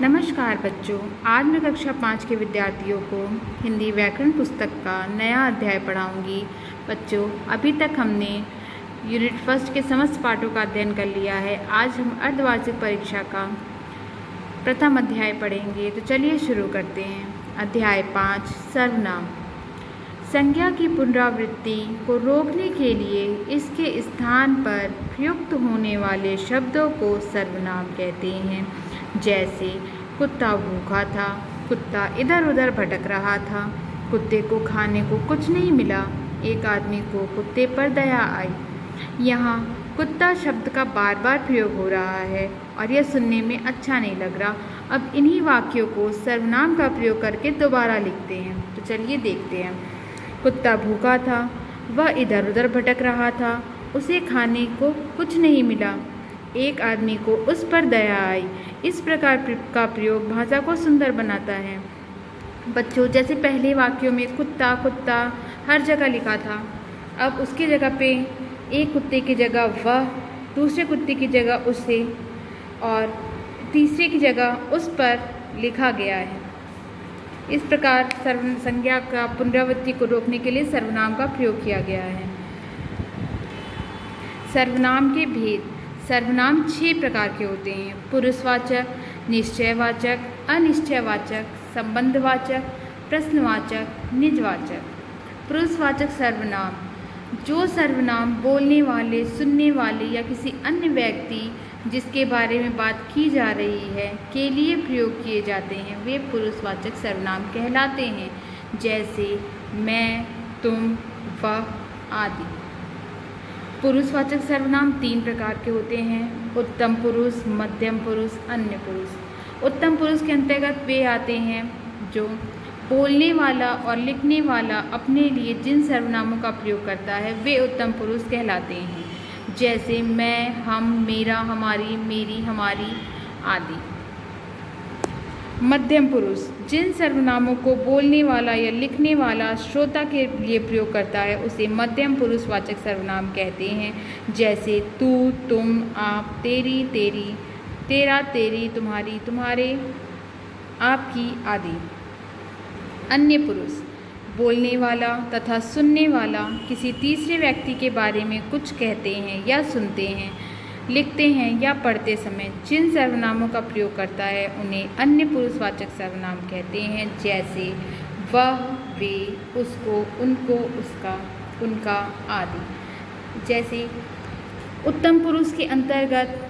नमस्कार बच्चों, आज मैं कक्षा 5 के विद्यार्थियों को हिंदी व्याकरण पुस्तक का नया अध्याय पढ़ाऊंगी। बच्चों, अभी तक हमने यूनिट फर्स्ट के समस्त पाठों का अध्ययन कर लिया है। आज हम अर्धवार्षिक परीक्षा का प्रथम अध्याय पढ़ेंगे। तो चलिए शुरू करते हैं। अध्याय 5 सर्वनाम। संज्ञा की पुनरावृत्ति को रोकने के लिए इसके स्थान पर प्रयुक्त होने वाले शब्दों को सर्वनाम कहते हैं। जैसे कुत्ता भूखा था, कुत्ता इधर उधर भटक रहा था, कुत्ते को खाने को कुछ नहीं मिला, एक आदमी को कुत्ते पर दया आई। यहाँ कुत्ता शब्द का बार बार प्रयोग हो रहा है और यह सुनने में अच्छा नहीं लग रहा। अब इन्हीं वाक्यों को सर्वनाम का प्रयोग करके दोबारा लिखते हैं। तो चलिए देखते हैं। कुत्ता भूखा था, वह इधर उधर भटक रहा था, उसे खाने को कुछ नहीं मिला, एक आदमी को उस पर दया आई। इस प्रकार का प्रयोग भाषा को सुंदर बनाता है। बच्चों, जैसे पहले वाक्यों में कुत्ता कुत्ता हर जगह लिखा था, अब उसकी जगह पे एक कुत्ते की जगह वह, दूसरे कुत्ते की जगह उसे और तीसरे की जगह उस पर लिखा गया है। इस प्रकार संज्ञा का पुनरावृत्ति को रोकने के लिए सर्वनाम का प्रयोग किया गया है। सर्वनाम के भेद। सर्वनाम 6 प्रकार के होते हैं। पुरुषवाचक, निश्चयवाचक, अनिश्चयवाचक, संबंधवाचक, प्रश्नवाचक, निजवाचक। पुरुषवाचक सर्वनाम। जो सर्वनाम बोलने वाले, सुनने वाले या किसी अन्य व्यक्ति जिसके बारे में बात की जा रही है के लिए प्रयोग किए जाते हैं, वे पुरुषवाचक सर्वनाम कहलाते हैं। जैसे मैं, तुम, वह आदि। पुरुषवाचक सर्वनाम 3 प्रकार के होते हैं। उत्तम पुरुष, मध्यम पुरुष, अन्य पुरुष। उत्तम पुरुष के अंतर्गत वे आते हैं जो बोलने वाला और लिखने वाला अपने लिए जिन सर्वनामों का प्रयोग करता है वे उत्तम पुरुष कहलाते हैं। जैसे मैं, हम, मेरा, हमारी, मेरी, हमारी आदि। मध्यम पुरुष जिन सर्वनामों को बोलने वाला या लिखने वाला श्रोता के लिए प्रयोग करता है उसे मध्यम पुरुषवाचक सर्वनाम कहते हैं। जैसे तू, तुम, आप, तेरी, तेरी, तेरा, तेरी, तुम्हारी, तुम्हारे, आपकी आदि। अन्य पुरुष बोलने वाला तथा सुनने वाला किसी तीसरे व्यक्ति के बारे में कुछ कहते हैं या सुनते हैं, लिखते हैं या पढ़ते समय जिन सर्वनामों का प्रयोग करता है उन्हें अन्य पुरुषवाचक सर्वनाम कहते हैं। जैसे वह, वे, उसको, उनको, उसका, उनका आदि। जैसे उत्तम पुरुष के अंतर्गत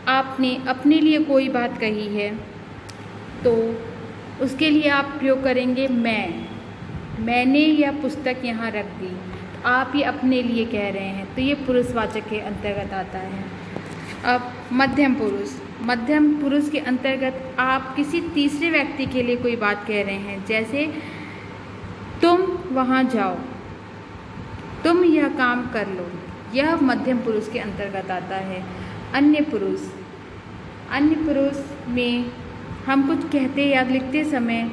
आपने अपने लिए कोई बात कही है तो उसके लिए आप प्रयोग करेंगे मैं, मैंने यह पुस्तक यहाँ रख दी। तो आप ये अपने लिए कह रहे हैं, तो ये पुरुषवाचक के अंतर्गत आता है। अब मध्यम पुरुष। मध्यम पुरुष के अंतर्गत आप किसी तीसरे व्यक्ति के लिए कोई बात कह रहे हैं। जैसे तुम वहाँ जाओ, तुम यह काम कर लो, यह मध्यम पुरुष के अंतर्गत आता है। अन्य पुरुष। अन्य पुरुष में हम कुछ कहते या लिखते समय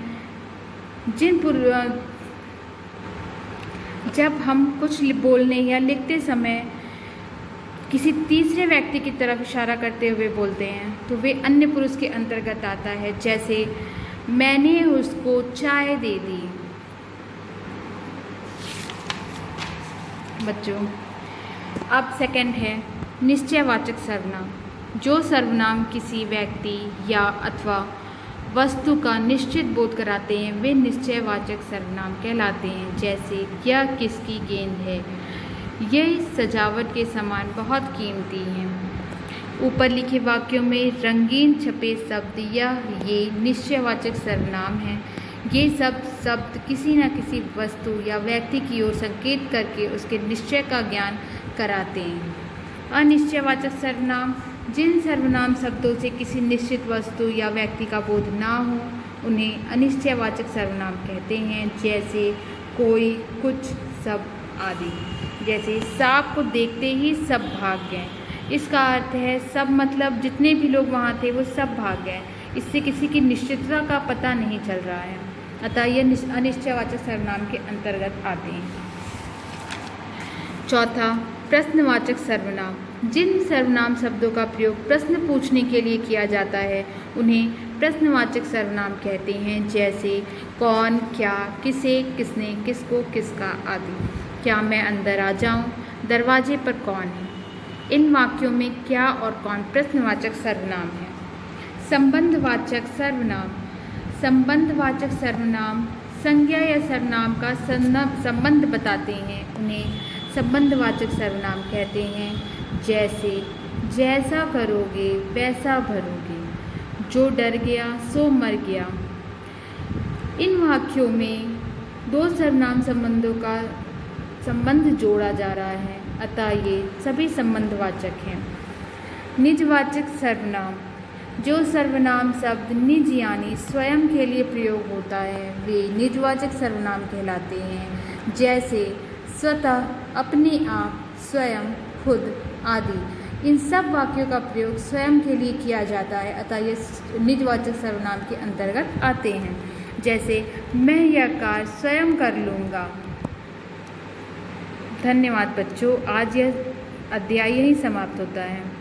जब हम कुछ बोलने या लिखते समय किसी तीसरे व्यक्ति की तरफ इशारा करते हुए बोलते हैं तो वे अन्य पुरुष के अंतर्गत आता है। जैसे मैंने उसको चाय दे दी। बच्चों, अब सेकंड है निश्चयवाचक सर्वनाम। जो सर्वनाम किसी व्यक्ति या अथवा वस्तु का निश्चित बोध कराते हैं वे निश्चयवाचक सर्वनाम कहलाते हैं। जैसे यह किसकी गेंद है, यह सजावट के सामान बहुत कीमती हैं। ऊपर लिखे वाक्यों में रंगीन छपे शब्द ये निश्चयवाचक सर्वनाम हैं। ये सब शब्द किसी न किसी वस्तु या व्यक्ति की ओर संकेत करके उसके निश्चय का ज्ञान कराते हैं। अनिश्चयवाचक सर्वनाम। जिन सर्वनाम शब्दों से किसी निश्चित वस्तु या व्यक्ति का बोध ना हो उन्हें अनिश्चयवाचक सर्वनाम कहते हैं। जैसे कोई, कुछ, सब आदि। जैसे सांप को देखते ही सब भाग गए। इसका अर्थ है सब मतलब जितने भी लोग वहाँ थे वो सब भाग गए। इससे किसी की निश्चितता का पता नहीं चल रहा है, अतः यह अनिश्चयवाचक सर्वनाम के अंतर्गत आते हैं। चौथा प्रश्नवाचक सर्वनाम। जिन सर्वनाम शब्दों का प्रयोग प्रश्न पूछने के लिए किया जाता है उन्हें प्रश्नवाचक सर्वनाम कहते हैं, जैसे कौन, क्या, किसे, किसने, किसको, किसका आदि। क्या मैं अंदर आ जाऊं? दरवाजे पर कौन है? इन वाक्यों में क्या और कौन प्रश्नवाचक सर्वनाम है। संबंधवाचक सर्वनाम। संबंधवाचक सर्वनाम संज्ञा या सर्वनाम का संबंध बताते हैं, उन्हें संबंधवाचक सर्वनाम कहते हैं, जैसे जैसा करोगे वैसा भरोगे, जो डर गया सो मर गया। इन वाक्यों में दो सर्वनाम संबंधों का संबंध जोड़ा जा रहा है, अतः ये सभी संबंधवाचक हैं। निजवाचक सर्वनाम। जो सर्वनाम शब्द निज यानी स्वयं के लिए प्रयोग होता है वे निजवाचक सर्वनाम कहलाते हैं, जैसे स्वतः, अपने आप, स्वयं, खुद आदि। इन सब वाक्यों का प्रयोग स्वयं के लिए किया जाता है, अतः ये निजवाचक सर्वनाम के अंतर्गत आते हैं, जैसे मैं यह कार्य स्वयं कर लूँगा। धन्यवाद बच्चों, आज यह अध्याय यहीं समाप्त होता है।